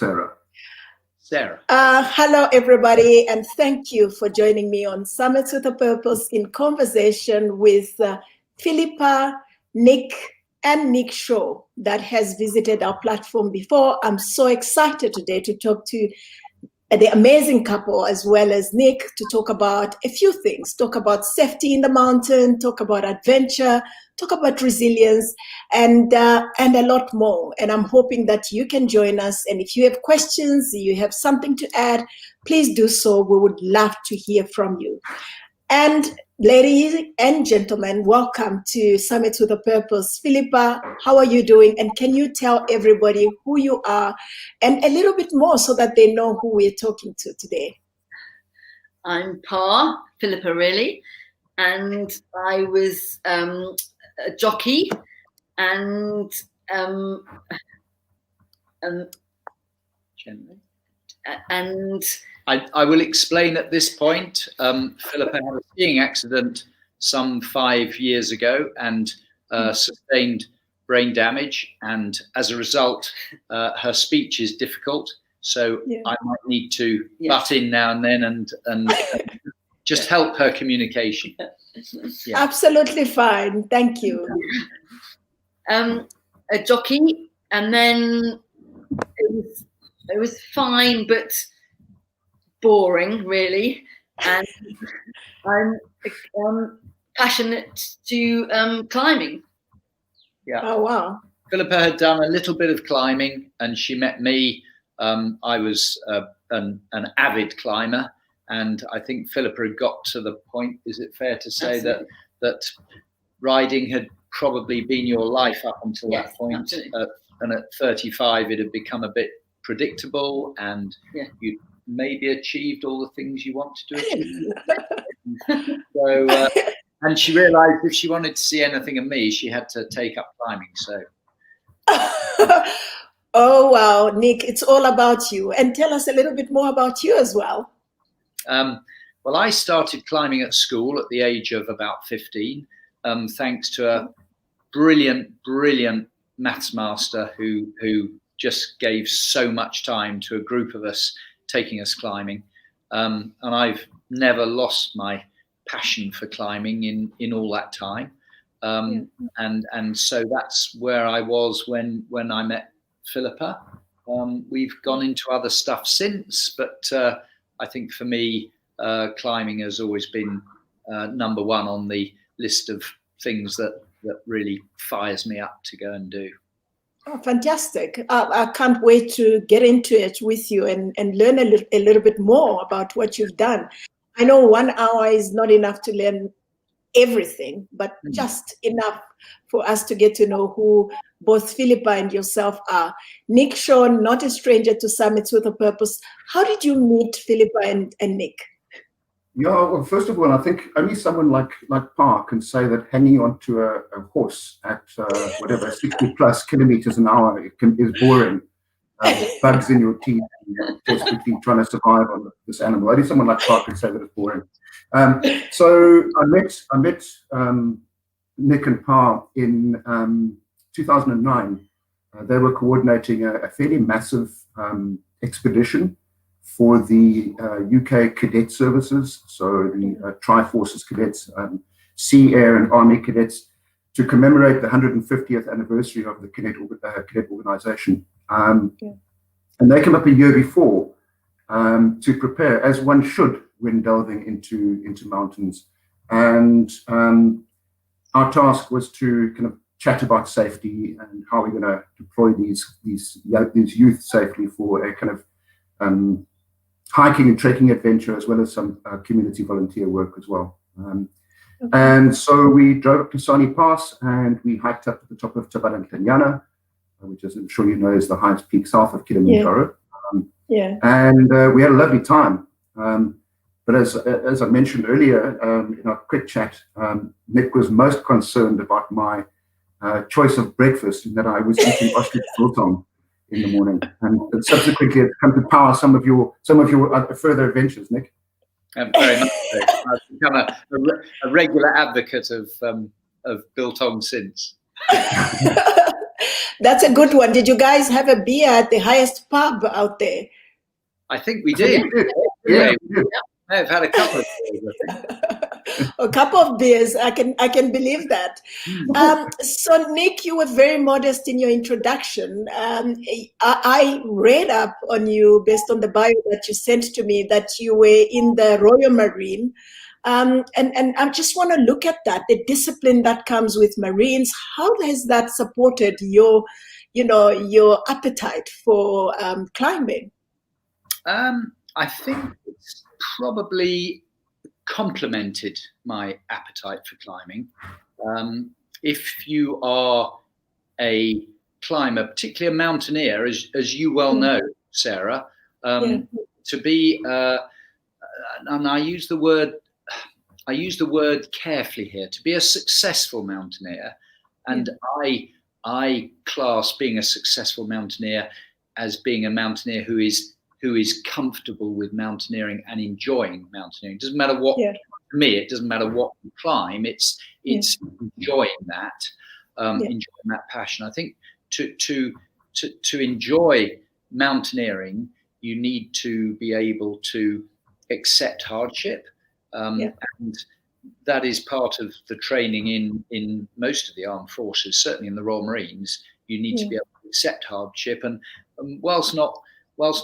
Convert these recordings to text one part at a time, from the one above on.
Sarah. Hello, everybody, and thank you for joining me on Summits with a Purpose in conversation with Philippa, Nick, and Nick Shaw that has visited our platform before. I'm so excited today to talk to the amazing couple as well as Nick to talk about a few things, talk about safety in the mountain, talk about adventure, talk about resilience, and a lot more. And I'm hoping that you can join us. And if you have questions, you have something to add, please do so. We would love to hear from you. And ladies and gentlemen, welcome to Summits with a Purpose. Philippa, how are you doing? And can you tell everybody who you are and a little bit more so that they know who we're talking to today? I'm Philippa really, and I was a jockey and I will explain at this point. Philippa had a skiing accident some 5 years ago and sustained brain damage, and as a result, her speech is difficult. So I might need to butt in now and then and just help her communication. Yeah. Absolutely fine. Thank you. A jockey, and then it was fine, but boring, really. And I'm passionate to climbing. Yeah. Oh wow. Philippa had done a little bit of climbing, and she met me. I was an avid climber, and I think Philippa had got to the point. Is it fair to say that riding had probably been your life up until that point? And at 35, it had become a bit predictable, and you maybe achieved all the things you wanted to achieve. So, and she realised if she wanted to see anything of me, she had to take up climbing. So. Oh wow, Nick, it's all about you. And tell us a little bit more about you as well. Well, I started climbing at school at the age of about 15, thanks to a brilliant maths master who just gave so much time to a group of us taking us climbing. And I've never lost my passion for climbing in all that time. And so that's where I was when I met Philippa. We've gone into other stuff since, but I think for me, climbing has always been number one on the list of things that really fires me up to go and do. Oh, fantastic. I can't wait to get into it with you and learn a little bit more about what you've done. I know 1 hour is not enough to learn everything, but just enough for us to get to know who both Philippa and yourself are. Nick Shaw, not a stranger to Summits with a Purpose. How did you meet Philippa and Nick? Yeah, well, first of all, I think only someone like Pa can say that hanging onto a horse at whatever 60 plus kilometers an hour is boring. Bugs in your teeth, desperately trying to survive on this animal. Only someone like Pa can say that it's boring. So I met Nick and Pa in 2009. They were coordinating a fairly massive expedition for the UK cadet services, so the Tri-Forces cadets, Sea, Air and Army cadets, to commemorate the 150th anniversary of the cadet organization. And they came up a year before to prepare, as one should when delving into mountains. And our task was to kind of chat about safety and how we're going to deploy these youth safely for a kind of hiking and trekking adventure, as well as some community volunteer work as well. And so we drove up to Sani Pass and we hiked up to the top of Tabalantlanyana, which, as I'm sure you know, is the highest peak south of Kilimanjaro. And we had a lovely time. But as I mentioned earlier in our quick chat, Nick was most concerned about my choice of breakfast, in that I was eating ostrich biltong in the morning, and subsequently it's come to power some of your further adventures, Nick. Very much so. I've become a regular advocate of biltong since. That's a good one. Did you guys have a beer at the highest pub out there? I think we did. Yeah. I've had a couple of beers, I think. A couple of beers. I can believe that. So Nick, you were very modest in your introduction. I read up on you based on the bio that you sent to me that you were in the Royal Marine. And I just want to look at that, the discipline that comes with Marines. How has that supported your appetite for climbing? I think it's probably complemented my appetite for climbing. If you are a climber, particularly a mountaineer, as you well know, Sarah, to be, and I use the word carefully here, to be a successful mountaineer, and I class being a successful mountaineer as being a mountaineer who is comfortable with mountaineering and enjoying mountaineering. It doesn't matter what, for me, it doesn't matter what you climb. It's enjoying that, enjoying that passion. I think to enjoy mountaineering, you need to be able to accept hardship, and that is part of the training in most of the armed forces. Certainly in the Royal Marines, you need to be able to accept hardship, and whilst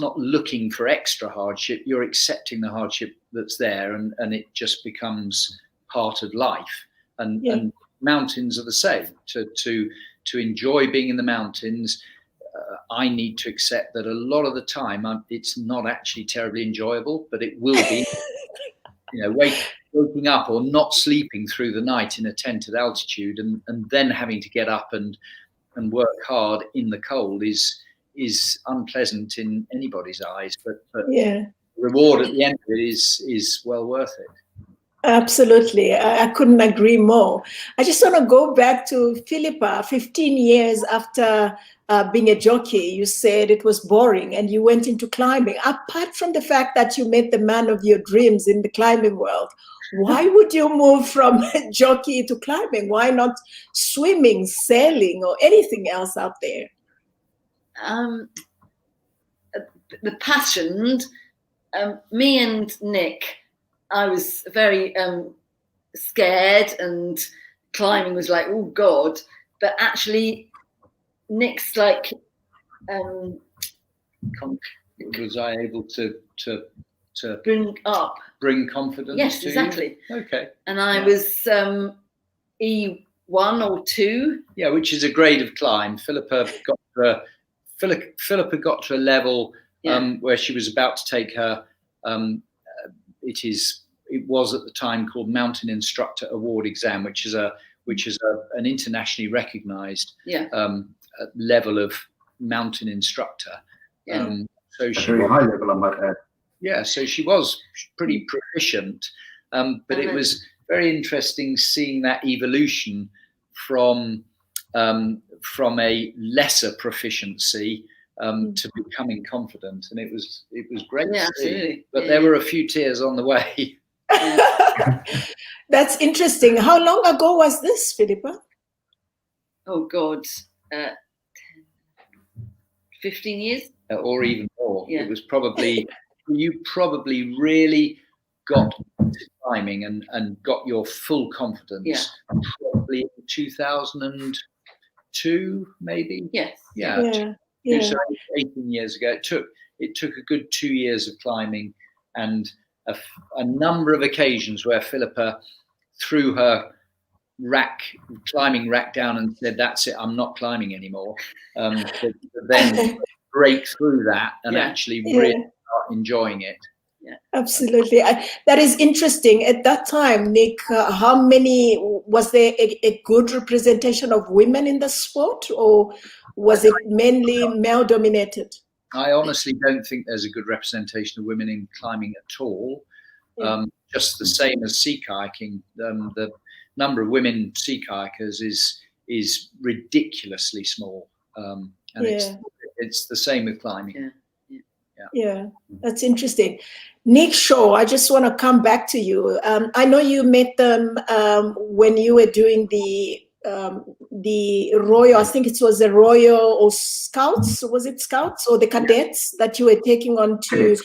not looking for extra hardship, you're accepting the hardship that's there, and it just becomes part of life. And mountains are the same. To enjoy being in the mountains, I need to accept that a lot of the time it's not actually terribly enjoyable, but it will be. Waking up or not sleeping through the night in a tent at altitude, and then having to get up and work hard in the cold is unpleasant in anybody's eyes, but the reward at the end of it is well worth it. Absolutely. I couldn't agree more. I just want to go back to Philippa. 15 years after being a jockey, you said it was boring and you went into climbing. Apart from the fact that you met the man of your dreams in the climbing world, why would you move from jockey to climbing? Why not swimming, sailing, or anything else out there? The passion, me and Nick, I was very scared, and climbing was like, oh God, but actually Nick's like was I able to bring confidence? Yes, to exactly. You? Okay. And I was E1 or 2. Yeah, which is a grade of climb. Philippa got to a level where she was about to take her. It was at the time called Mountain Instructor Award exam, which is an internationally recognised level of mountain instructor. So she very high level, I might add. Yeah, so she was pretty proficient, but it was very interesting seeing that evolution from a lesser proficiency to becoming confident, and it was great to see. But there were a few tears on the way. That's interesting. How long ago was this, Philippa? Oh God, 15 years, or even more. Yeah. It was probably you really got into climbing and got your full confidence. Probably in 2002, maybe. Yes. Yeah. So 18 years ago. It took a good 2 years of climbing, and a number of occasions where Philippa threw her climbing rack down and said, "That's it, I'm not climbing anymore." But then break through that and actually really start enjoying it. Yeah, absolutely. That is interesting. At that time, Nick, was there a good representation of women in the sport, or was it mainly male dominated? I honestly don't think there's a good representation of women in climbing at all. Just the same as sea kayaking. The number of women sea kayakers is ridiculously small, and it's the same with climbing. Yeah, that's interesting. Nick Shaw, I just want to come back to you. I know you met them when you were doing the the Royal, I think it was the Royal or Scouts, was it Scouts or the Cadets that you were taking on to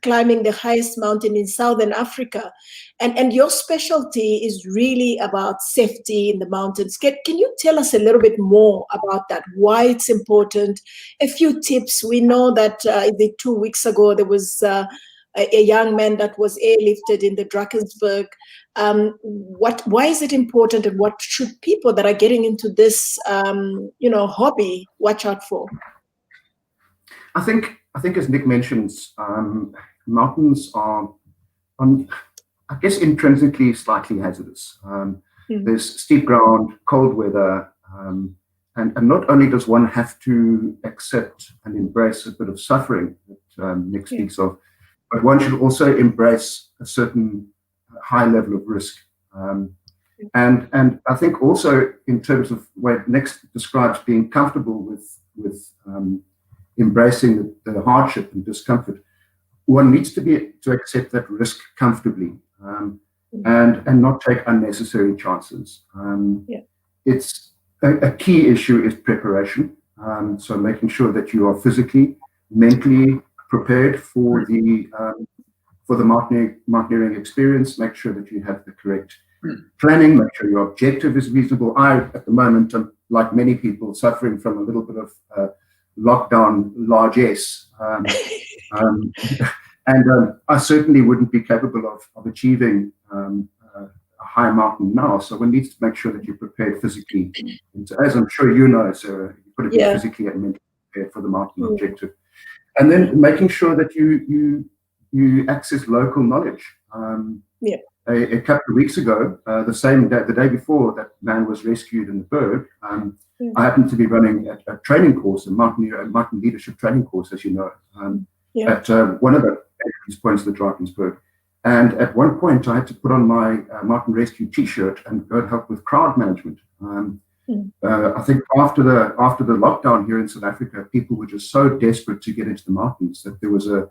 climbing the highest mountain in Southern Africa. And your specialty is really about safety in the mountains. Can you tell us a little bit more about that, why it's important, a few tips? We know that 2 weeks ago there was a young man that was airlifted in the Drakensberg. Why is it important, and what should people that are getting into this hobby watch out for? I think as Nick mentions, mountains are I guess intrinsically slightly hazardous. There's steep ground, cold weather, and not only does one have to accept and embrace a bit of suffering that Nick speaks of, but one should also embrace a certain high level of risk. And I think also in terms of what Nick describes being comfortable with embracing the hardship and discomfort, one needs to accept that risk comfortably. And not take unnecessary chances. It's a key issue is preparation. So making sure that you are physically, mentally prepared for the mountaineering experience. Make sure that you have the correct planning. Make sure your objective is reasonable. At the moment, am, like many people, suffering from a little bit of lockdown largesse. And I certainly wouldn't be capable of achieving a high mountain now. So one needs to make sure that you're prepared physically. And so, as I'm sure you know, Sarah, you've got to be physically and mentally prepared for the mountain objective. And then making sure that you access local knowledge. A couple of weeks ago, the day before that man was rescued in the berg, I happened to be running a training course, a mountain leadership training course, as you know, at one of the points of the Drakensberg. And at one point, I had to put on my mountain rescue T-shirt and go and help with crowd management. I think after the lockdown here in South Africa, people were just so desperate to get into the mountains that there was a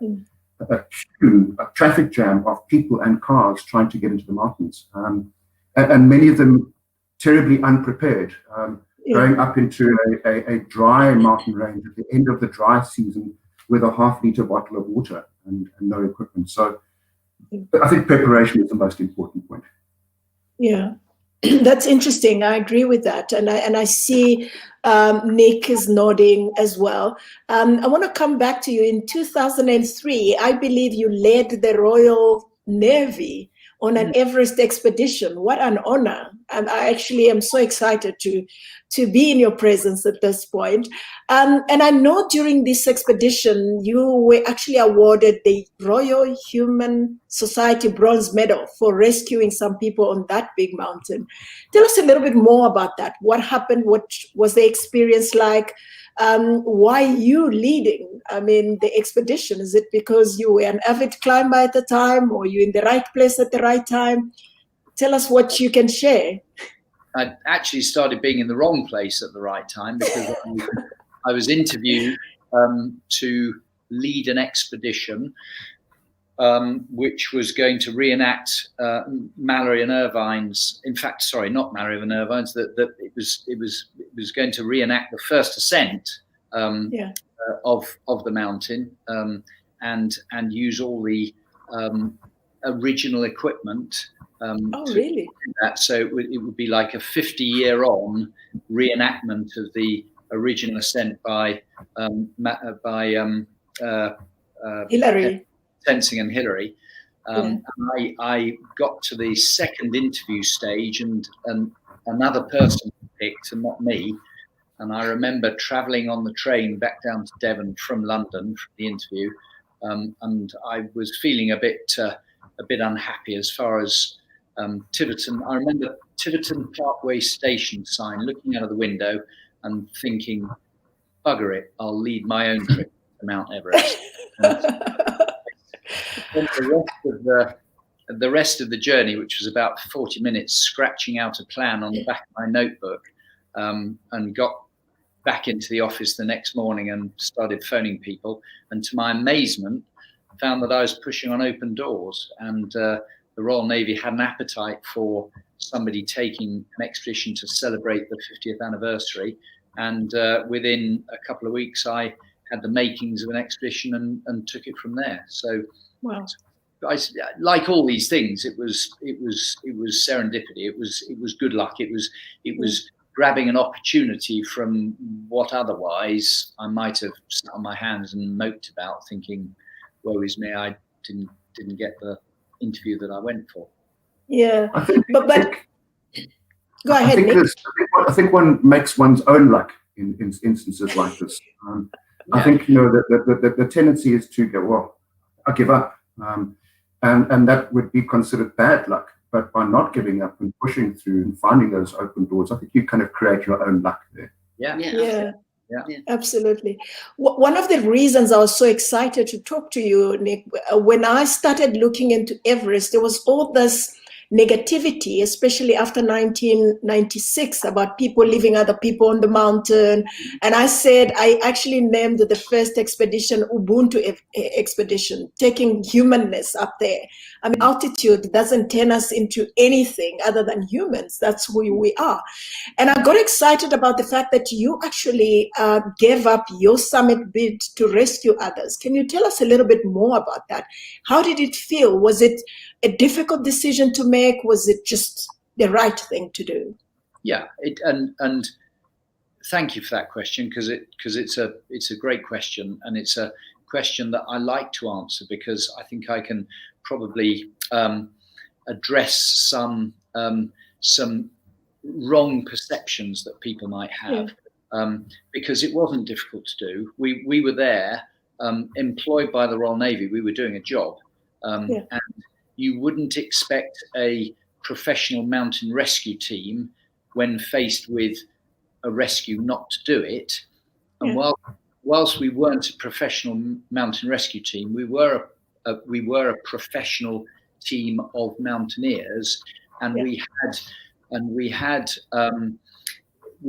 traffic jam of people and cars trying to get into the mountains, and many of them terribly unprepared, going up into a dry mountain range at the end of the dry season with a half-liter bottle of water and no equipment. So I think preparation is the most important point. Yeah. That's interesting. I agree with that. And I see Nick is nodding as well. I want to come back to you. In 2003, I believe you led the Royal Navy on an Everest expedition. What an honor. And I actually am so excited to be in your presence at this point. And I know during this expedition, you were actually awarded the Royal Human Society Bronze Medal for rescuing some people on that big mountain. Tell us a little bit more about that. What happened? What was the experience like? Why you leading, the expedition? Is it because you were an avid climber at the time, or you in the right place at the right time? Tell us what you can share. I actually started being in the wrong place at the right time, because I was interviewed to lead an expedition which was going to reenact Mallory and Irvine's. In fact, sorry, not Mallory and Irvine's. That it was going to reenact the first ascent of the mountain, and use all the original equipment. Really? That. So it would be like a 50-year-on reenactment of the original ascent by Hillary. Tensing and Hillary. I got to the second interview stage, and another person picked, and not me. And I remember travelling on the train back down to Devon from London for the interview, and I was feeling a bit unhappy as far as Tiverton. I remember Tiverton Parkway Station sign, looking out of the window and thinking, bugger it, I'll lead my own trip to Mount Everest. The rest of the journey, which was about 40 minutes, scratching out a plan on the back of my notebook, and got back into the office the next morning and started phoning people. And to my amazement, found that I was pushing on open doors, and the Royal Navy had an appetite for somebody taking an expedition to celebrate the 50th anniversary. And within a couple of weeks, I had the makings of an expedition and took it from there. So, wow. Like all these things, it was serendipity. It was good luck. It was grabbing an opportunity from what otherwise I might have sat on my hands and moped about, thinking, "Woe is me! I didn't get the interview that I went for." Yeah, I think, but go ahead, Nick. I think one makes one's own luck in instances like this. I think the tendency is to go, well, I give up, and that would be considered bad luck. But by not giving up and pushing through and finding those open doors, I think you kind of create your own luck there. Yeah, absolutely. One of the reasons I was so excited to talk to you, Nick, when I started looking into Everest, there was all this negativity, especially after 1996, about people leaving other people on the mountain. And I said, I actually named the first expedition Ubuntu expedition, taking humanness up there. I mean, altitude doesn't turn us into anything other than humans. That's who we are. And I got excited about the fact that you actually gave up your summit bid to rescue others. Can you tell us a little bit more about that? How did it feel? Was it a difficult decision to make? Was it just the right thing to do? Yeah, and thank you for that question, because it's a great question, and it's a question that I like to answer because I think I can probably address some wrong perceptions that people might have, because it wasn't difficult to do. We were there, employed by the Royal Navy. We were doing a job, and you wouldn't expect a professional mountain rescue team, when faced with a rescue, not to do it. And whilst we weren't a professional mountain rescue team, we were a professional team of mountaineers, and we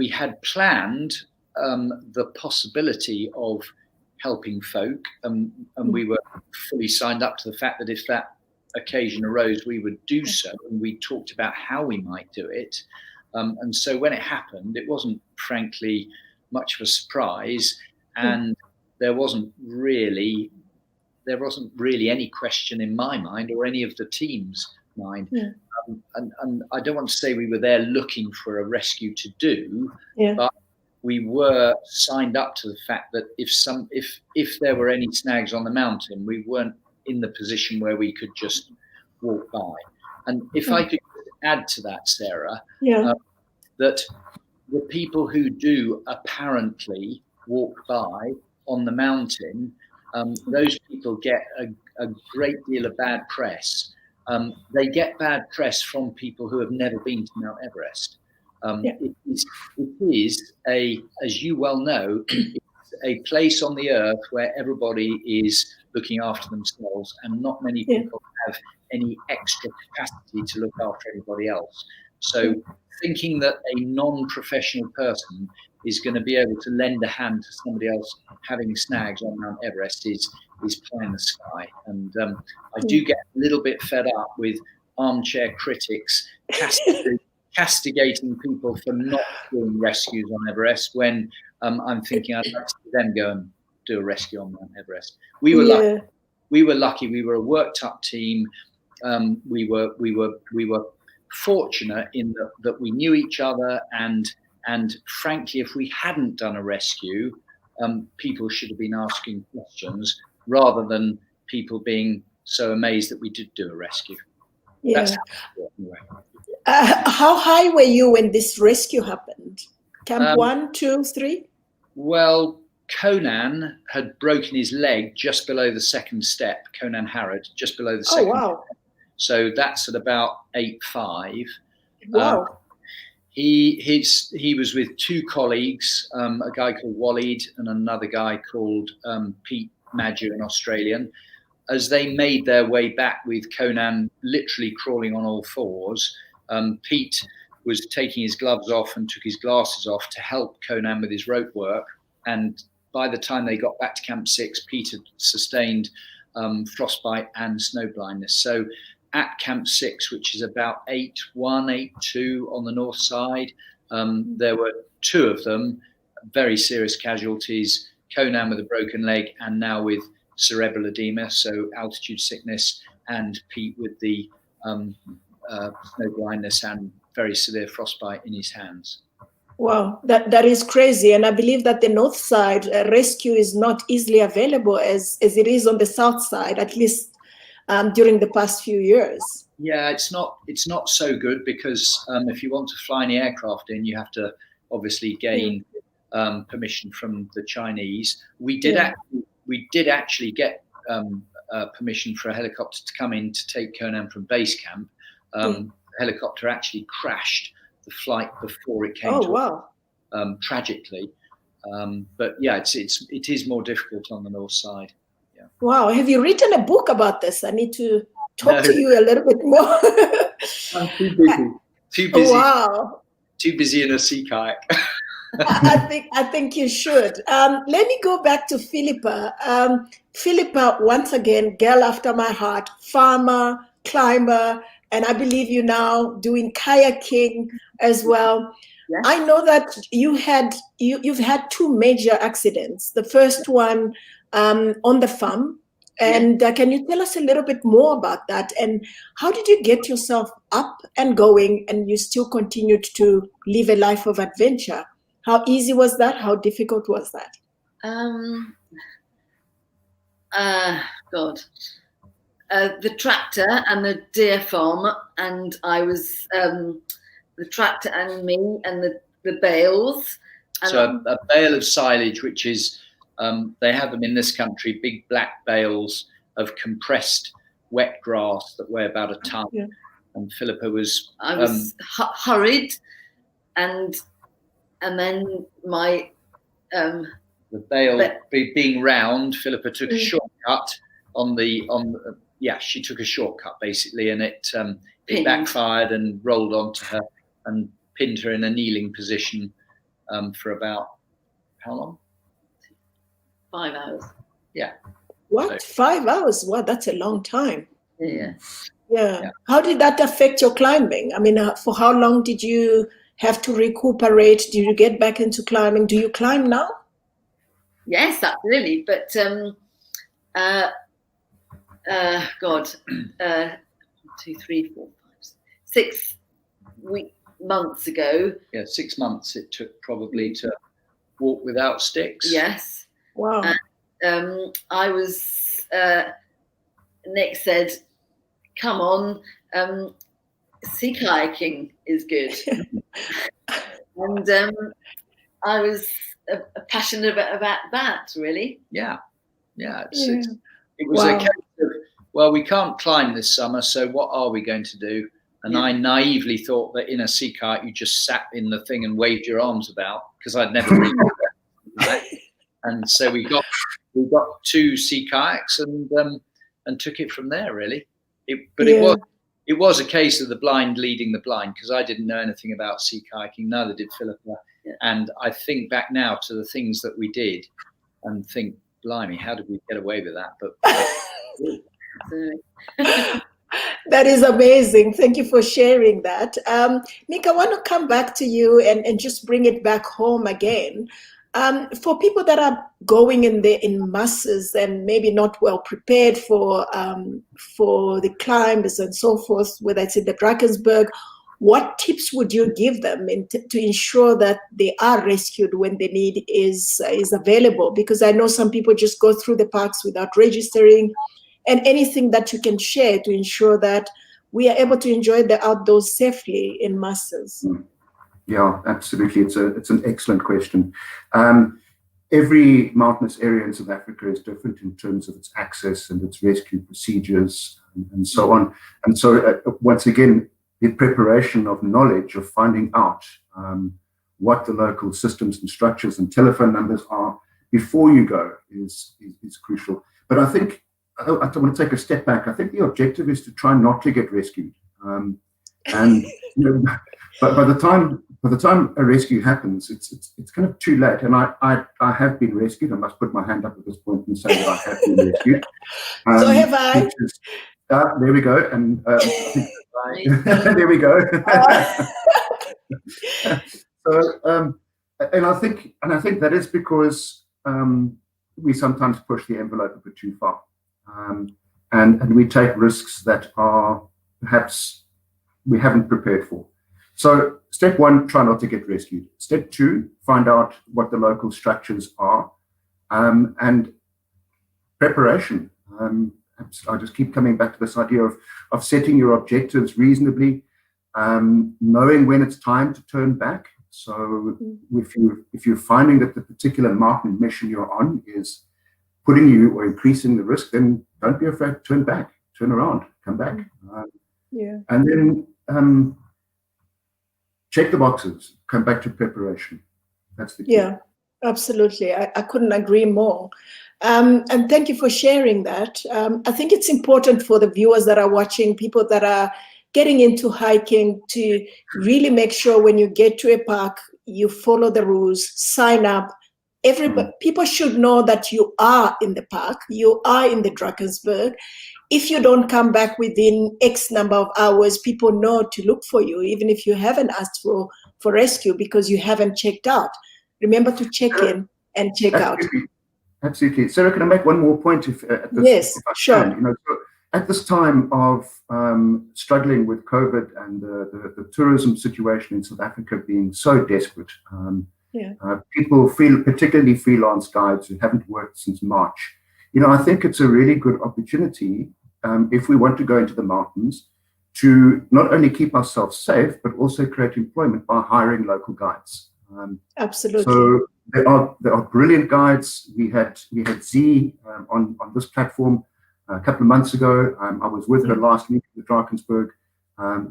had planned the possibility of helping folk, and we were fully signed up to the fact that if that occasion arose, we would do so, and we talked about how we might do it. And so when it happened, it wasn't frankly much of a surprise, and there wasn't really any question in my mind or any of the team's mind. And I don't want to say we were there looking for a rescue to do, but we were signed up to the fact that if there were any snags on the mountain, we weren't in the position where we could just walk by. And if I could add to that, Sarah, that the people who do apparently walk by on the mountain, those people get a great deal of bad press. They get bad press from people who have never been to Mount Everest. It is as you well know, it's a place on the earth where everybody is looking after themselves, and not many people have any extra capacity to look after anybody else. So thinking that a non-professional person is going to be able to lend a hand to somebody else having snags on Mount Everest is pie in the sky. And I do get a little bit fed up with armchair critics castigating people for not doing rescues on Everest, when I'm thinking I'd like to see them go and do a rescue on Mount Everest. We were lucky. We were lucky. We were a worked up team. We were fortunate in that we knew each other, and frankly, if we hadn't done a rescue, people should have been asking questions rather than people being so amazed that we did do a rescue. That's how high were you when this rescue happened? Camp 1, 2, 3? Well, Conan had broken his leg just below the second step. Conan Harrod, just below the second step. So that's at about 8.5. Wow. He was with two colleagues, a guy called Waleed and another guy called Pete Madju, an Australian. As they made their way back with Conan literally crawling on all fours, Pete was taking his gloves off and took his glasses off to help Conan with his rope work. And by the time they got back to Camp 6, Pete had sustained frostbite and snow blindness. So at Camp 6, which is about 8-1, 8-2 on the north side. There were 2 of them, very serious casualties, Conan with a broken leg and now with cerebral edema, so altitude sickness, and Pete with the snow blindness and very severe frostbite in his hands. Wow, that is crazy. And I believe that the north side rescue is not easily available as it is on the south side, at least during the past few years. Yeah, it's not so good because if you want to fly any aircraft in, you have to obviously gain permission from the Chinese. We did actually get permission for a helicopter to come in to take Conan from base camp. The helicopter actually crashed the flight before it came tragically. But yeah, it is more difficult on the north side. Yeah. Wow, have you written a book about this? I need to talk to you a little bit more. I'm too busy. Too busy. Wow. Too busy in a sea kayak. I think you should. Let me go back to Philippa. Philippa, once again, girl after my heart, farmer, climber, and I believe you now doing kayaking as well. Yes. I know that you've had 2 major accidents. The first one on the farm. And can you tell us a little bit more about that? And how did you get yourself up and going and you still continued to live a life of adventure? How easy was that? How difficult was that? The tractor and the deer farm, and I was the tractor and me and the bales. And so a bale of silage, which is, they have them in this country, big black bales of compressed wet grass that weigh about a ton. Yeah. And Philippa was... I was hurried, and then my... the bale being round, Philippa took a shortcut she took a shortcut basically, and it backfired and rolled onto her and pinned her in a kneeling position for about, how long? 5 hours. Yeah. What? 5 hours? Wow, that's a long time. Yeah. Yeah. How did that affect your climbing? I mean, for how long did you have to recuperate? Did you get back into climbing? Do you climb now? Yes, absolutely. But 2, 3, 4, 5, 6 months ago. Yeah, 6 months it took probably to walk without sticks. Yes. Wow. And I was, Nick said, come on, sea kayaking is good. And I was passionate about that, really. Yeah. It was a case of, well, we can't climb this summer, so what are we going to do? And I naively thought that in a sea kayak you just sat in the thing and waved your arms about, because I'd never really done that. And so we got 2 sea kayaks and took it from there, really. It was a case of the blind leading the blind, because I didn't know anything about sea kayaking, neither did Philippa. Yeah. And I think back now to the things that we did and think, blimey, how did we get away with that? But that is amazing. Thank you for sharing that. Nick, I want to come back to you and just bring it back home again. For people that are going in masses and maybe not well prepared for the climbs and so forth, whether it's in the Drakensberg, what tips would you give them to ensure that they are rescued when the need is available? Because I know some people just go through the parks without registering, and anything that you can share to ensure that we are able to enjoy the outdoors safely in masses. Yeah, absolutely. It's an excellent question. Every mountainous area in South Africa is different in terms of its access and its rescue procedures and so on. And so once again, the preparation of knowledge, of finding out what the local systems and structures and telephone numbers are before you go is crucial. But I think I want to take a step back. I think the objective is to try not to get rescued. And but by the time a rescue happens, it's kind of too late. And I have been rescued. I must put my hand up at this point and say that I have been rescued. So have I. There we go. And there we go. So, and I think that is because we sometimes push the envelope a bit too far, and we take risks that are perhaps we haven't prepared for. So, step one, try not to get rescued. Step two, find out what the local structures are, and preparation. I just keep coming back to this idea of setting your objectives reasonably, knowing when it's time to turn back. So if you're finding that the particular mountain mission you're on is putting you or increasing the risk, then don't be afraid to turn back, turn around, come back. And then check the boxes, come back to preparation. That's the key. Yeah, absolutely. I couldn't agree more. And thank you for sharing that. I think it's important for the viewers that are watching, people that are getting into hiking, to really make sure when you get to a park, you follow the rules, sign up. People should know that you are in the park, you are in the Drakensberg. If you don't come back within X number of hours, people know to look for you, even if you haven't asked for rescue because you haven't checked out. Remember to check in and check out. Absolutely. Sarah, can I make one more point? Yes, sure. Can? So at this time of struggling with COVID and the tourism situation in South Africa being so desperate, people feel, particularly freelance guides who haven't worked since March, I think it's a really good opportunity if we want to go into the mountains to not only keep ourselves safe, but also create employment by hiring local guides. Absolutely. So there are brilliant guides. We had Z on this platform a couple of months ago. I was with her last week at the Drakensberg.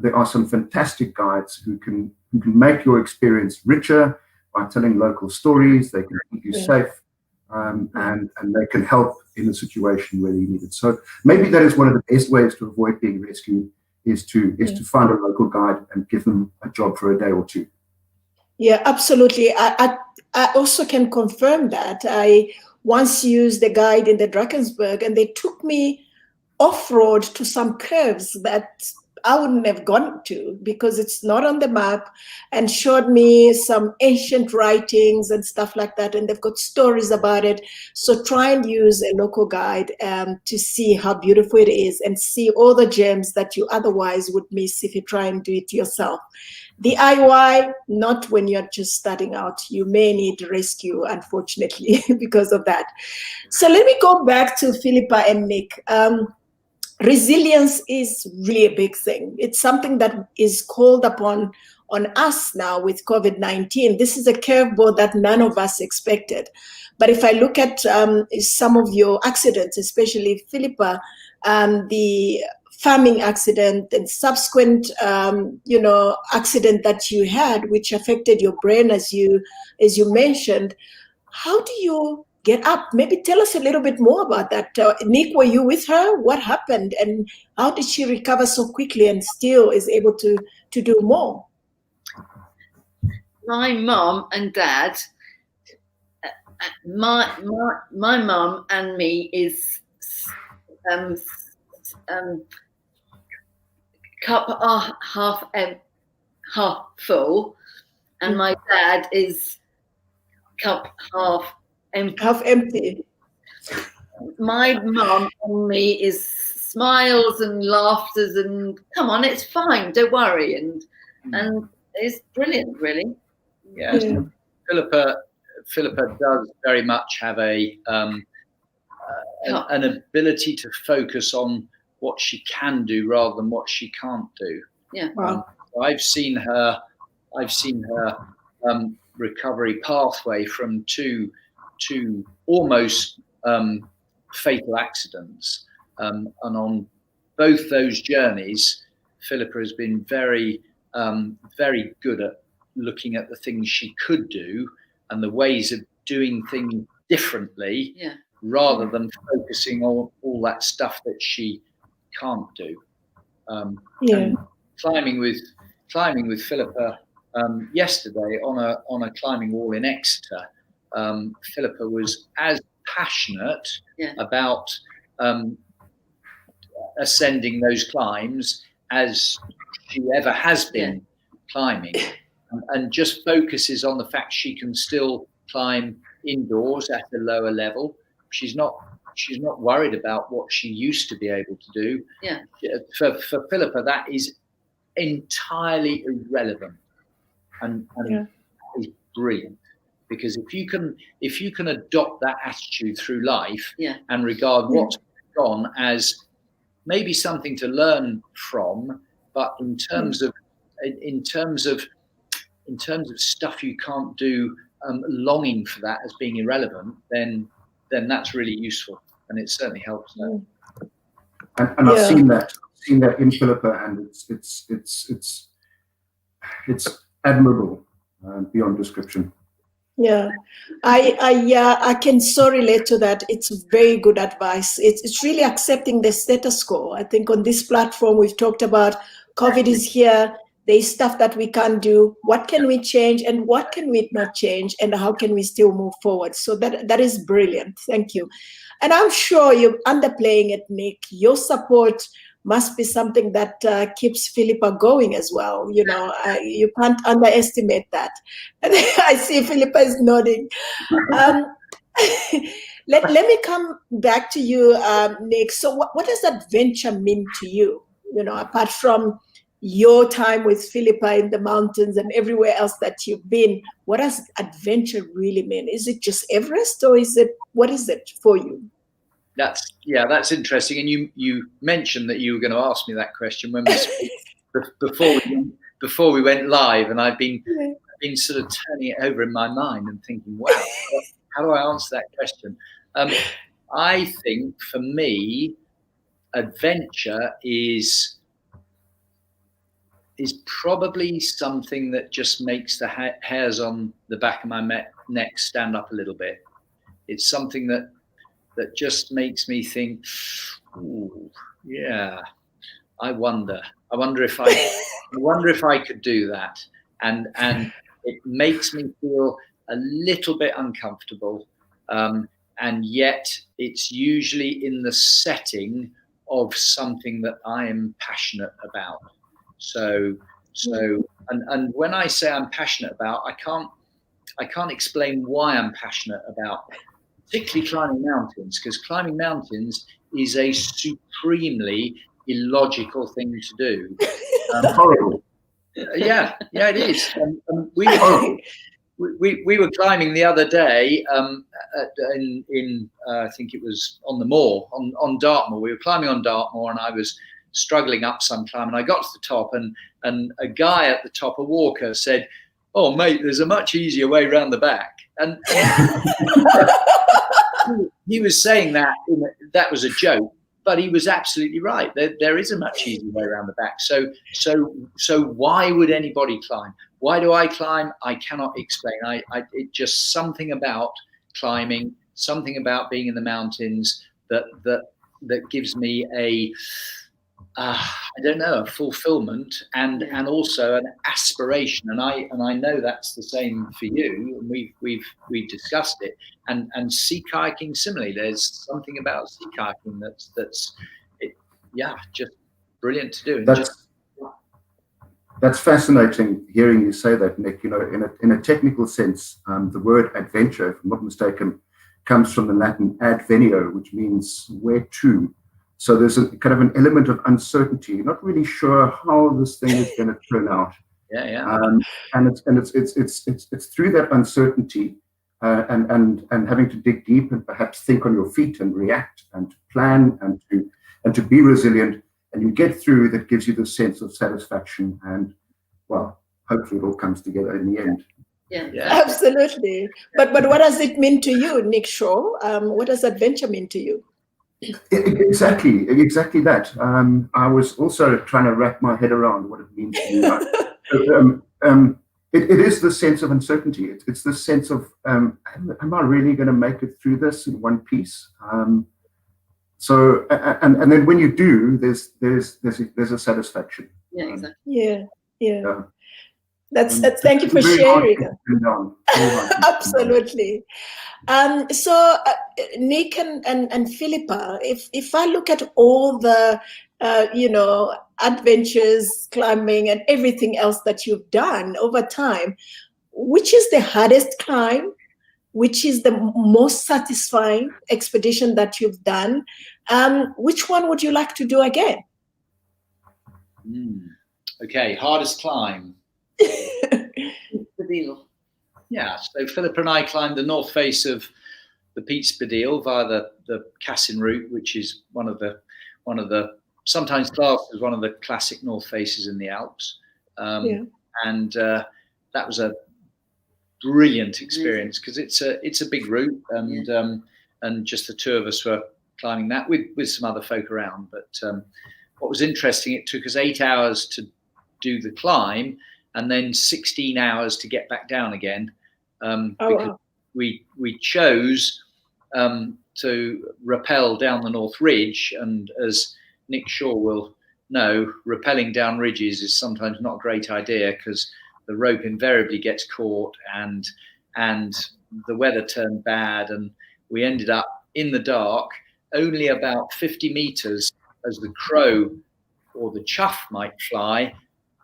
There are some fantastic guides who can make your experience richer by telling local stories. They can keep you safe, and they can help in a situation where you need it. So maybe that is one of the best ways to avoid being rescued is to find a local guide and give them a job for a day or two. Yeah, absolutely. I also can confirm that. I once used a guide in the Drakensberg, and they took me off-road to some curves that I wouldn't have gone to because it's not on the map, and showed me some ancient writings and stuff like that, and they've got stories about it. So try and use a local guide to see how beautiful it is and see all the gems that you otherwise would miss if you try and do it yourself. DIY, not when you're just starting out. You may need rescue, unfortunately, because of that. So let me go back to Philippa and Nick. Resilience is really a big thing. It's something that is called upon on us now with COVID-19. This is a curveball that none of us expected. But if I look at some of your accidents, especially Philippa, the farming accident and subsequent, accident that you had, which affected your brain, as you mentioned, how do you get up? Maybe tell us a little bit more about that. Nick, were you with her? What happened, and how did she recover so quickly and still is able to do more? My mom and dad, my mom and me is cup half full, and my dad is cup half empty. Half empty. My mum and me is smiles and laughters and come on, it's fine, don't worry, and it's brilliant, really. Yes, Philippa does very much have an ability to focus on what she can do rather than what she can't do. Yeah. Wow. I've seen her recovery pathway from two almost fatal accidents, and on both those journeys, Philippa has been very good at looking at the things she could do and the ways of doing things differently, rather than focusing on all that stuff that she can't do. And climbing with Philippa yesterday on a climbing wall in Exeter, Philippa was as passionate about ascending those climbs as she ever has been climbing, and just focuses on the fact she can still climb indoors at a lower level. She's not worried about what she used to be able to do. Yeah. For Philippa, that is entirely irrelevant, and is brilliant, because if you can adopt that attitude through life and regard what's gone as maybe something to learn from, but in terms of stuff you can't do, longing for that as being irrelevant, then that's really useful, and it certainly helps that. And I've seen that in Philippa, and it's admirable beyond description. Yeah, I can so relate to that. It's very good advice. It's really accepting the status quo. I think on this platform we've talked about COVID is here. There's stuff that we can't do. What can we change, and what can we not change, and how can we still move forward? So that is brilliant. Thank you. And I'm sure you're underplaying it, Nick. Your support must be something that keeps Philippa going as well. You know, you can't underestimate that. And I see Philippa is nodding. Let me come back to you, Nick. So what does adventure mean to you? You know, apart from your time with Philippa in the mountains and everywhere else that you've been, what does adventure really mean? Is it just Everest, or what is it for you? That's interesting. And you mentioned that you were going to ask me that question when before we went live, and I've been sort of turning it over in my mind and thinking, wow, how do I answer that question? I think for me, adventure is probably something that just makes the hairs on the back of my neck stand up a little bit. It's something that just makes me think, ooh, yeah, I wonder if I could do that, and it makes me feel a little bit uncomfortable, and yet it's usually in the setting of something that I am passionate about. So and when I say I'm passionate about, I can't explain why I'm passionate about particularly climbing mountains, because climbing mountains is a supremely illogical thing to do. Horrible. Yeah, it is. We were climbing the other day in I think it was on the moor, on Dartmoor. We were climbing on Dartmoor, and I was struggling up some climb, and I got to the top, and a guy at the top, a walker, said, "Oh mate, there's a much easier way around the back." And he was saying that was a joke, but he was absolutely right. There is a much easier way around the back. So why would anybody climb? Why do I climb? I cannot explain. It just something about climbing, something about being in the mountains that gives me a I don't know, a fulfillment and also an aspiration, and I know that's the same for you, and we've discussed it. And sea kayaking similarly, there's something about sea kayaking that's just brilliant to do. That's fascinating hearing you say that, Nick. You know, in a technical sense, the word adventure, if I'm not mistaken, comes from the Latin advenio, which means where to. So there's a kind of an element of uncertainty. You're not really sure how this thing is going to turn out. And it's through that uncertainty and having to dig deep and perhaps think on your feet and react and to plan and to be resilient, and you get through, that gives you the sense of satisfaction, and well, hopefully it all comes together in the end. Yeah. Absolutely. But what does it mean to you, Nick Shaw? What does adventure mean to you? Exactly that. I was also trying to wrap my head around what it means to me. It is the sense of uncertainty. It's the sense of, am I really going to make it through this in one piece? So, and then when you do, there's a satisfaction. Yeah, exactly. Yeah. Thank you for sharing. Absolutely. Nick and Philippa, if I look at all the adventures, climbing, and everything else that you've done over time, which is the hardest climb? Which is the most satisfying expedition that you've done? Which one would you like to do again? Okay, hardest climb. Yeah, so Philippa and I climbed the north face of the Piet Spadil via the Cassin route, which is one of the sometimes classed as one of the classic north faces in the Alps. And that was a brilliant experience because it's a big route, and just the two of us were climbing that with some other folk around. But what was interesting, it took us 8 hours to do the climb and then 16 hours to get back down again, because we chose to rappel down the North Ridge, and as Nick Shaw will know, rappelling down ridges is sometimes not a great idea because the rope invariably gets caught, and the weather turned bad, and we ended up in the dark, only about 50 meters as the crow or the chuff might fly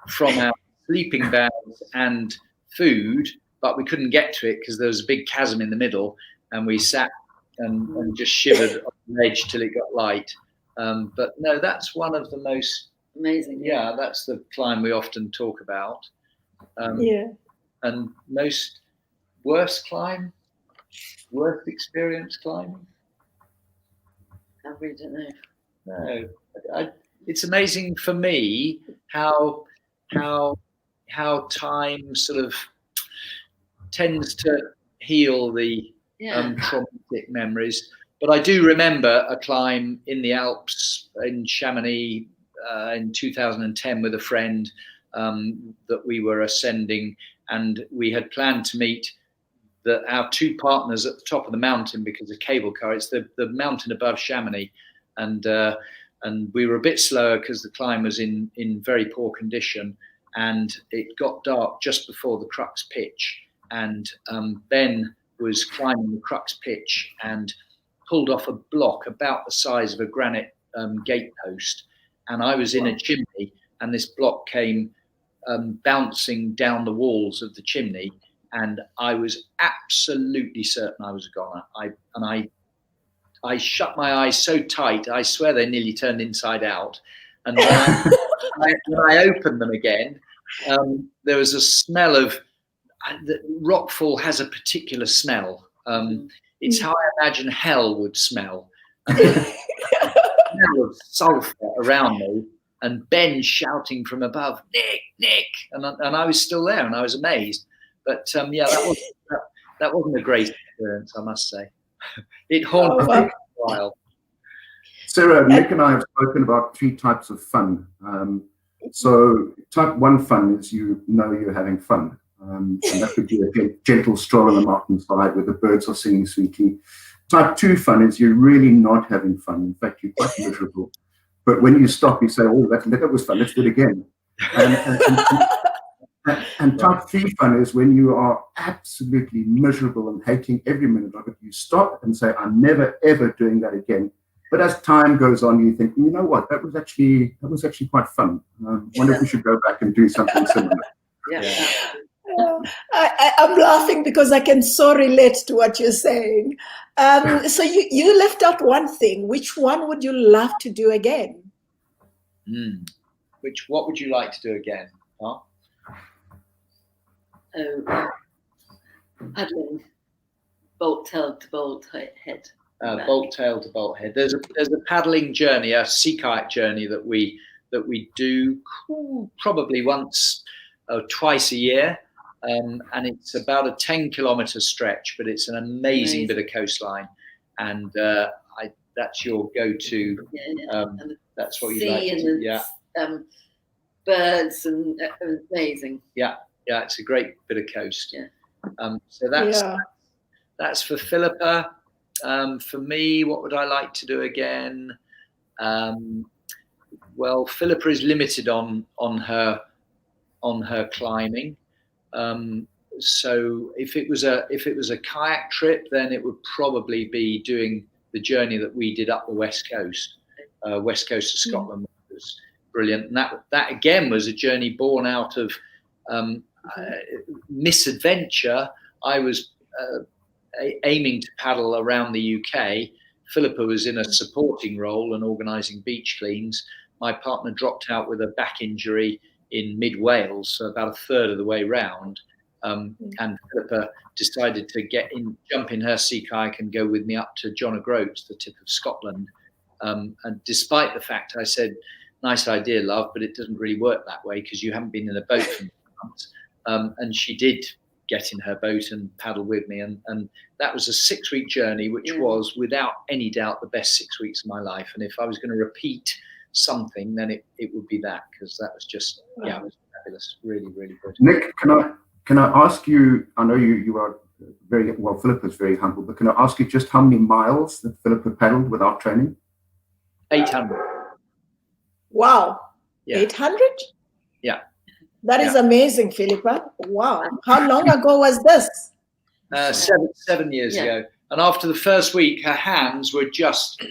from our sleeping bags and food, but we couldn't get to it because there was a big chasm in the middle, and we sat and just shivered on the edge till it got light. But no, that's one of the most amazing. Yeah, that's the climb we often talk about. And most worst experience climbing? I really don't know. No, it's amazing for me how time sort of tends to heal the traumatic memories. But I do remember a climb in the Alps in Chamonix in 2010 with a friend that we were ascending, and we had planned to meet our two partners at the top of the mountain because of cable car. It's the mountain above Chamonix, and we were a bit slower because the climb was in very poor condition, and it got dark just before the crux pitch, and Ben was climbing the crux pitch and pulled off a block about the size of a granite gatepost, and I was in a chimney, and this block came bouncing down the walls of the chimney, and I was absolutely certain I was a goner. I shut my eyes so tight, I swear they nearly turned inside out. And when I opened them again, there was a smell of rockfall has a particular smell. It's how I imagine hell would smell. And smell of sulfur around me, and Ben shouting from above, "Nick, Nick!" And I was still there, and I was amazed. But that wasn't a great experience, I must say. It haunted me for a while. Sarah, Nick and I have spoken about 3 types of fun. So type 1 fun is you're having fun. And that could be a gentle stroll on the mountainside where the birds are singing sweetly. Type 2 fun is you're really not having fun. In fact, you're quite miserable. But when you stop, you say, "Oh, that was fun. Let's do it again." And type 3 fun is when you are absolutely miserable and hating every minute of it. You stop and say, "I'm never ever doing that again." But as time goes on, you think, "You know what? That was actually quite fun. Wonder if we should go back and do something similar." I'm laughing because I can so relate to what you're saying. So you left out one thing. Which one would you love to do again? What would you like to do again? Huh? Paddling, bolt tail to bolt head. Bolt tail to bolt head. There's a paddling journey, a sea kayak journey that we do probably once or twice a year. And it's about a 10-kilometer stretch, but it's an amazing bit of coastline, and that's your go-to. That's what you like to do. Birds and amazing. Yeah, it's a great bit of coast. So that's for Philippa. For me, what would I like to do again? Well, Philippa is limited on her climbing. So if it was a kayak trip, then it would probably be doing the journey that we did up the west coast of Scotland. Was brilliant, and that again was a journey born out of misadventure. I was aiming to paddle around the UK. Philippa was in a supporting role and organising beach cleans. My partner dropped out with a back injury in mid-Wales, so about a third of the way round. And Philippa decided to jump in her sea kayak and go with me up to John O'Groats, the tip of Scotland. And despite the fact I said, nice idea, love, but it doesn't really work that way because you haven't been in a boat for months. And she did get in her boat and paddle with me. And that was a 6-week journey, which was without any doubt the best 6 weeks of my life. And if I was going to repeat something, then it would be that, because that was just, it was fabulous. Really, really good. Nick, can I ask you, I know you are very, well, Philippa's very humble, but can I ask you just how many miles that Philippa paddled without training? 800. Wow. Yeah. 800? Yeah. That is amazing, Philippa. Wow. How long ago was this? 7 years ago. And after the first week, her hands were just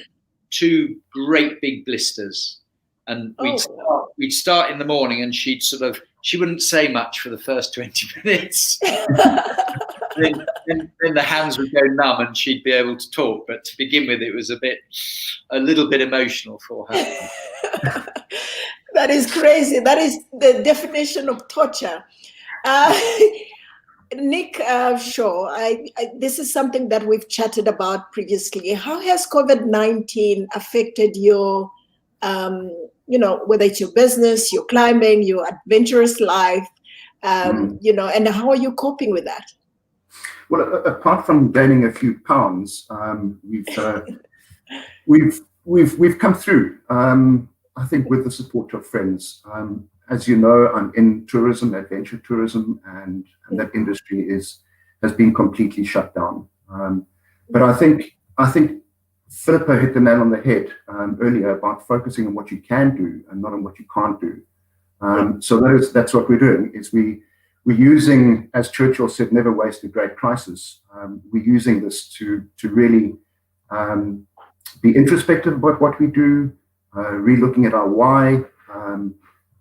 2 great big blisters. And we'd start in the morning, and she wouldn't say much for the first 20 minutes. then the hands would go numb and she'd be able to talk. But to begin with, it was a little bit emotional for her. That is crazy. That is the definition of torture. Nick Shaw, this is something that we've chatted about previously. How has COVID-19 affected your, whether it's your business, your climbing, your adventurous life, and how are you coping with that? Well, apart from gaining a few pounds, we've come through. I think with the support of friends. As you know, I'm in tourism, adventure tourism, and that industry has been completely shut down. But I think Philippa hit the nail on the head earlier about focusing on what you can do and not on what you can't do. So that's what we're doing. Is we're using, as Churchill said, never waste a great crisis. We're using this to really be introspective about what we do, re-looking at our why.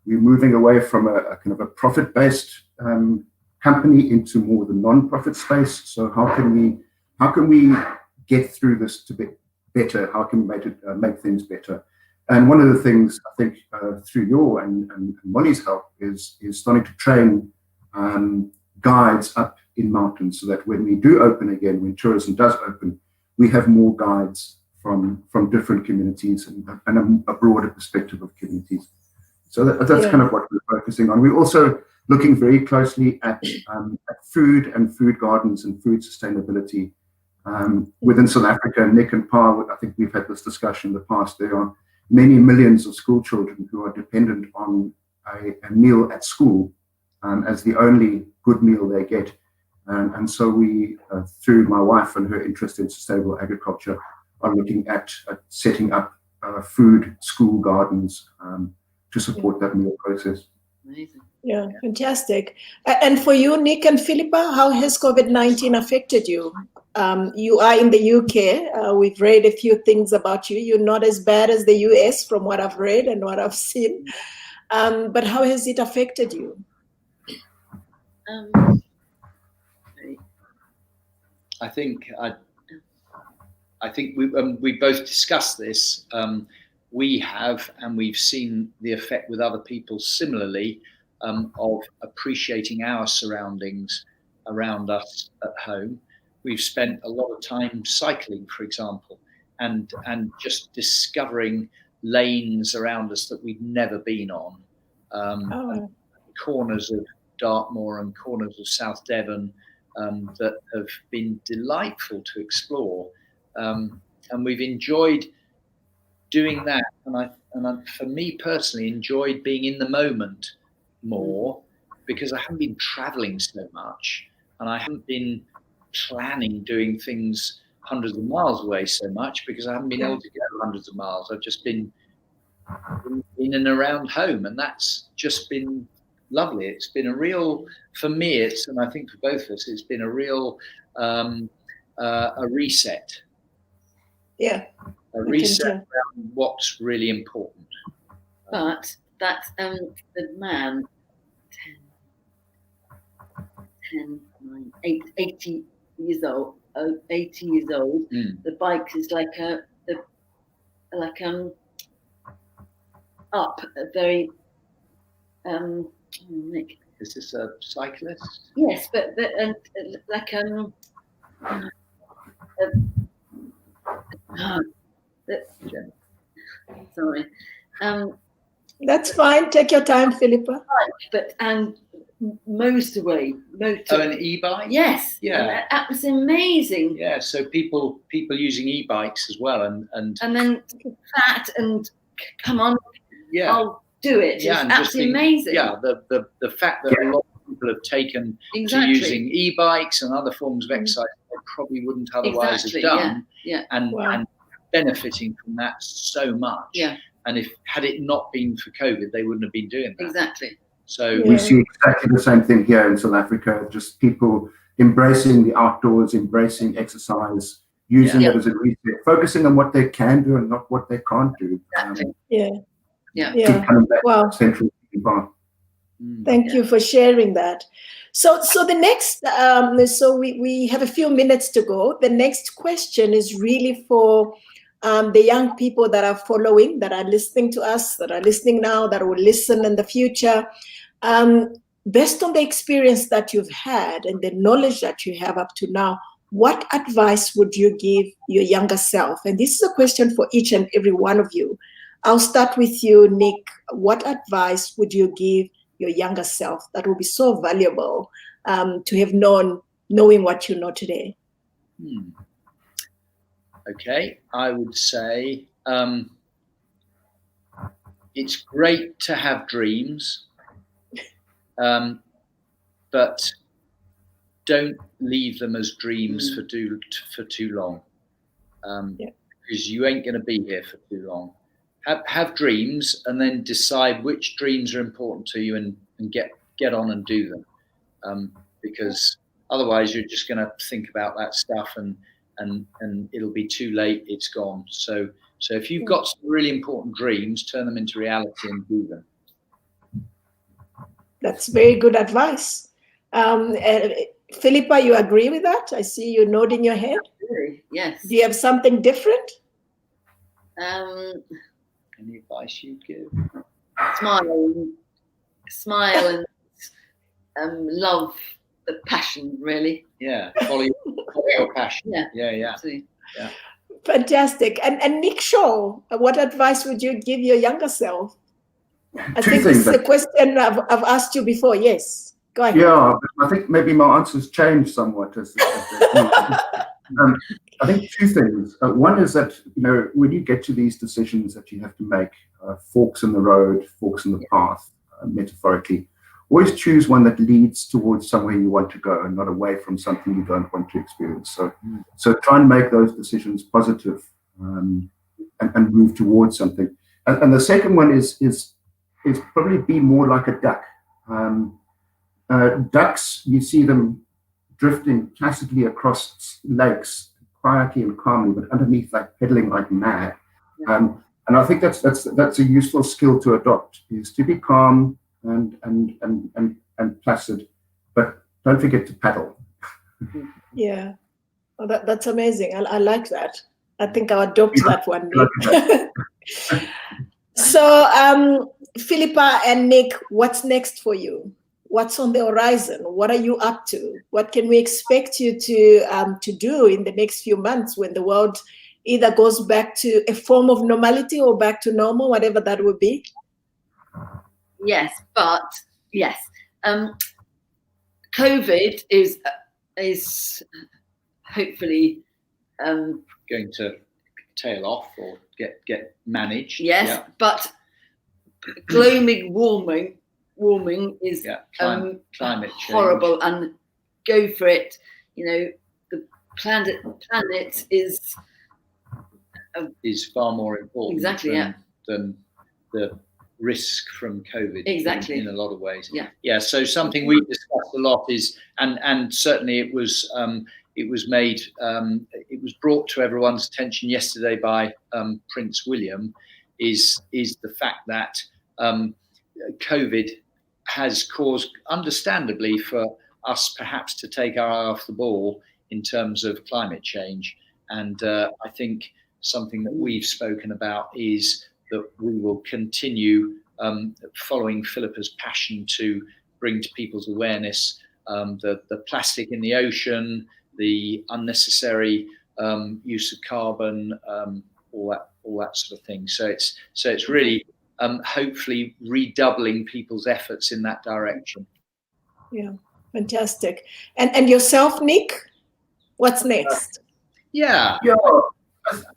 We're moving away from a kind of a profit-based company into more the non-profit space. So how can we get through this to be better? How can we make things better? And one of the things I think through your and Molly's help is starting to train guides up in mountains, so that when we do open again, when tourism does open, we have more guides from different communities and a broader perspective of communities. So that's kind of what we're focusing on. We're also looking very closely at food and food gardens and food sustainability within South Africa. Nick and Pa, I think we've had this discussion in the past. There are many millions of school children who are dependent on a meal at school as the only good meal they get. And so we, through my wife and her interest in sustainable agriculture, are looking at setting up food school gardens to support that meal process. Amazing. Yeah, fantastic. And for you, Nick and Philippa, how has COVID-19 affected you? You are in the UK. We've read a few things about you. You're not as bad as the US from what I've read and what I've seen. But how has it affected you? I think we both discussed this. We have, and we've seen the effect with other people similarly, of appreciating our surroundings around us at home. We've spent a lot of time cycling, for example, and just discovering lanes around us that we'd never been on. Corners of Dartmoor and corners of South Devon that have been delightful to explore. And we've enjoyed doing that. And I, for me personally, enjoyed being in the moment more, because I haven't been traveling so much, and I haven't been planning doing things hundreds of miles away so much, because I haven't been able to go hundreds of miles. I've just been in and around home, and that's just been lovely. It's been a real, for me, and I think for both of us, it's been a real a reset. Yeah. A reset around what's really important. But that's the man, 80 years old. 80 years old. The bike is like up a very Nick. Is this a cyclist? Yes, but like sorry. That's fine. Take your time, Philippa. But motorway. Oh, an e-bike? Yes. Yeah. That was amazing. Yeah. So people using e-bikes as well, and then fat and come on. Yeah. I'll do it. Yeah, it's absolutely amazing. Yeah. The fact that a lot of people have taken to using e-bikes and other forms of exercise they probably wouldn't otherwise have done. Yeah. And benefiting from that so much. Yeah. And had it not been for COVID, they wouldn't have been doing that. Exactly. So we see exactly the same thing here in South Africa, just people embracing the outdoors, embracing exercise, using it as a reset, focusing on what they can do and not what they can't do. Wow. Central part. Thank you for sharing that. So the next, so we have a few minutes to go. The next question is really for the young people that are following, that are listening to us, that are listening now, that will listen in the future. Based on the experience that you've had and the knowledge that you have up to now, what advice would you give your younger self? And this is a question for each and every one of you. I'll start with you, Nick. What advice would you give your younger self that will be so valuable to have knowing what you know today? Okay, I would say it's great to have dreams, but don't leave them as dreams for too long, because you ain't going to be here for too long. Have dreams, and then decide which dreams are important to you, and get on and do them, because otherwise you're just going to think about that stuff and it'll be too late. It's gone. So if you've got some really important dreams, turn them into reality and do them. That's very good advice. Philippa, you agree with that? I see you nodding your head. Yes. Do you have something different? Any advice you'd give? Smile and love the passion, really. Yeah, follow your passion. Yeah. Fantastic. And Nick Shaw, what advice would you give your younger self? I think this is a question I've asked you before. Yes, go ahead. Yeah, I think maybe my answers changed somewhat. I think two things. One is that, when you get to these decisions that you have to make, forks in the road, forks in the path, metaphorically, always choose one that leads towards somewhere you want to go and not away from something you don't want to experience. So try and make those decisions positive, and move towards something. And the second one is probably be more like a duck. Ducks, you see them drifting classically across lakes quietly and calmly, but underneath, like pedaling like mad. And I think that's a useful skill to adopt, is to be calm and placid, but don't forget to paddle. Yeah, well, that's amazing. I like that. I think I'll adopt that one. So, Philippa and Nick, what's next for you? What's on the horizon? What are you up to? What can we expect you to do in the next few months when the world either goes back to a form of normality or back to normal, whatever that would be? Yes, COVID is hopefully going to tail off or get managed. Yes, but global warming is climate change. Horrible, and go for it. The planet is far more important than the risk from COVID. Exactly. In a lot of ways. Yeah. So something we discussed a lot is, and certainly it was made, it was brought to everyone's attention yesterday by Prince William, is the fact that COVID has caused, understandably, for us perhaps to take our eye off the ball in terms of climate change. And I think something that we've spoken about is that we will continue following Philippa's passion to bring to people's awareness the plastic in the ocean, the unnecessary use of carbon, all that sort of thing. So it's really hopefully redoubling people's efforts in that direction. Yeah, fantastic. And yourself, Nick? What's next? Yeah.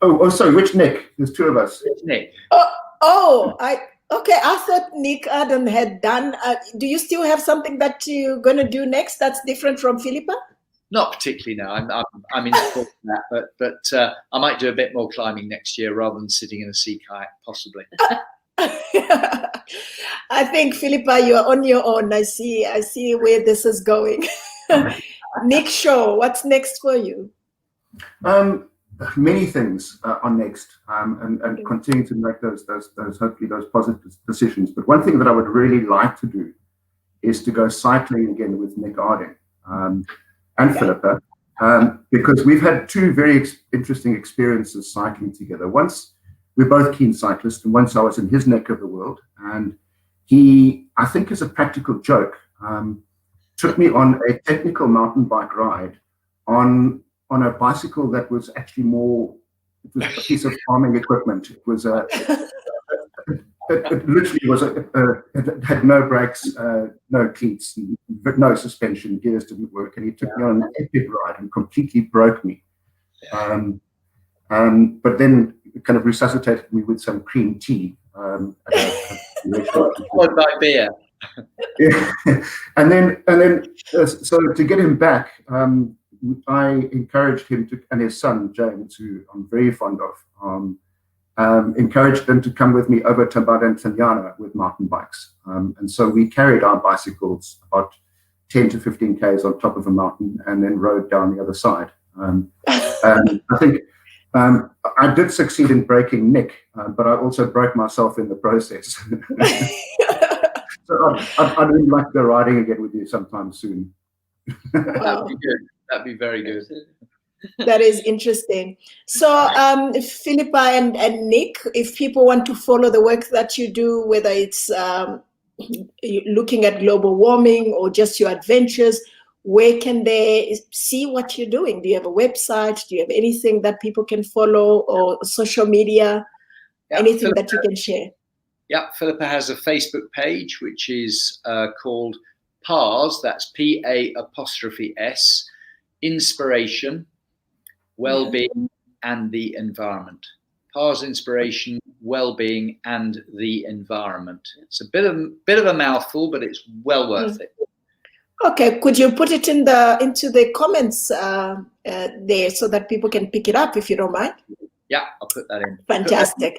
Oh, sorry, which Nick? There's two of us. It's Nick. Okay, I thought Nick Arding had done. Do you still have something that you're going to do next that's different from Philippa? Not particularly, no. I'm in support of that, but I might do a bit more climbing next year rather than sitting in a sea kayak, possibly. I think, Philippa, you're on your own. I see where this is going. Nick Shaw, what's next for you? Many things are next, and continue to make those hopefully those positive decisions. But one thing that I would really like to do is to go cycling again with Nick Arding and Philippa, because we've had two very interesting experiences cycling together. Once we're both keen cyclists, and once I was in his neck of the world, and he, I think as a practical joke, took me on a technical mountain bike ride on a bicycle that was actually more, it was a piece of farming equipment. It was it literally was it had no brakes, no cleats, no suspension, gears didn't work, and he took me on an epic ride and completely broke me. But then kind of resuscitated me with some cream tea. Followed by beer. Yeah. And then so to get him back, I encouraged him to, and his son James, who I'm very fond of, encouraged them to come with me over to Badantanyana with mountain bikes. And so we carried our bicycles about 10 to 15 k's on top of a mountain and then rode down the other side. I think I did succeed in breaking Nick, but I also broke myself in the process. So I'd really like to go riding again with you sometime soon. That'd be good. That'd be very good. That is interesting. So, Philippa and Nick, if people want to follow the work that you do, whether it's looking at global warming or just your adventures, where can they see what you're doing? Do you have a website? Do you have anything that people can follow, or social media? Anything that you can share? Yeah, Philippa has a Facebook page, which is called PAS, that's PA''S, Inspiration, Wellbeing and the Environment. PAS Inspiration, Wellbeing and the Environment. It's a bit of a mouthful, but it's well worth it. Okay, could you put it into the comments there so that people can pick it up, if you don't mind? Yeah, I'll put that in. Fantastic.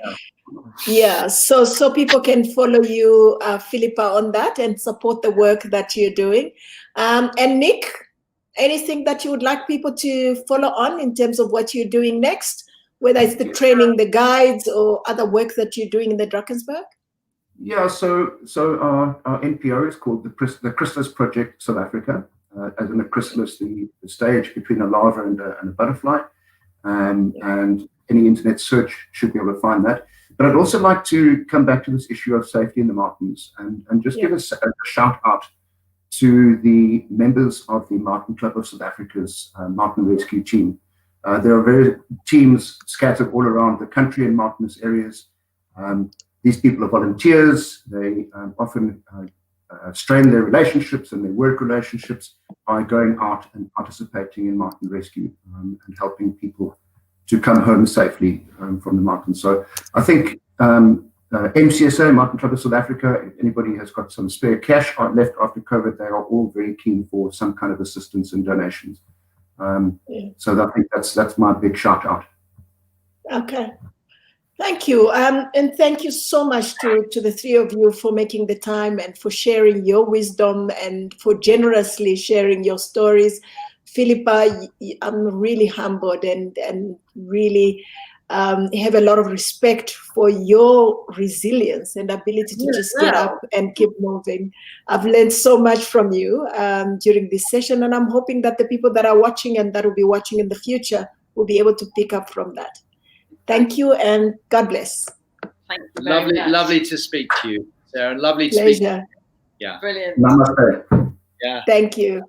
Yeah, so people can follow you, Philippa, on that and support the work that you're doing. And Nick, anything that you would like people to follow on in terms of what you're doing next, whether it's the training, the guides, or other work that you're doing in the Drakensberg? Yeah, so our NPO is called the Chrysalis Project South Africa, as in a chrysalis, the stage between a larva and a butterfly, and any internet search should be able to find that. But I'd also like to come back to this issue of safety in the mountains and just give a shout out to the members of the Mountain Club of South Africa's mountain rescue team. There are various teams scattered all around the country in mountainous areas. These people are volunteers. They often strain their relationships and their work relationships by going out and participating in mountain rescue and helping people to come home safely from the mountains. So I think MCSA, Mountain Club of South Africa, if anybody has got some spare cash left after COVID, they are all very keen for some kind of assistance and donations. So I think that's my big shout out. Okay. Thank you. And thank you so much to the three of you for making the time and for sharing your wisdom and for generously sharing your stories. Philippa, I'm really humbled and really have a lot of respect for your resilience and ability to just get up and keep moving. I've learned so much from you during this session, and I'm hoping that the people that are watching and that will be watching in the future will be able to pick up from that. Thank you, and God bless. Thank you very much. Lovely to speak to you, Sarah. Lovely to Pleasure. speak to you. Yeah. Brilliant. Namaste. Yeah. Thank you.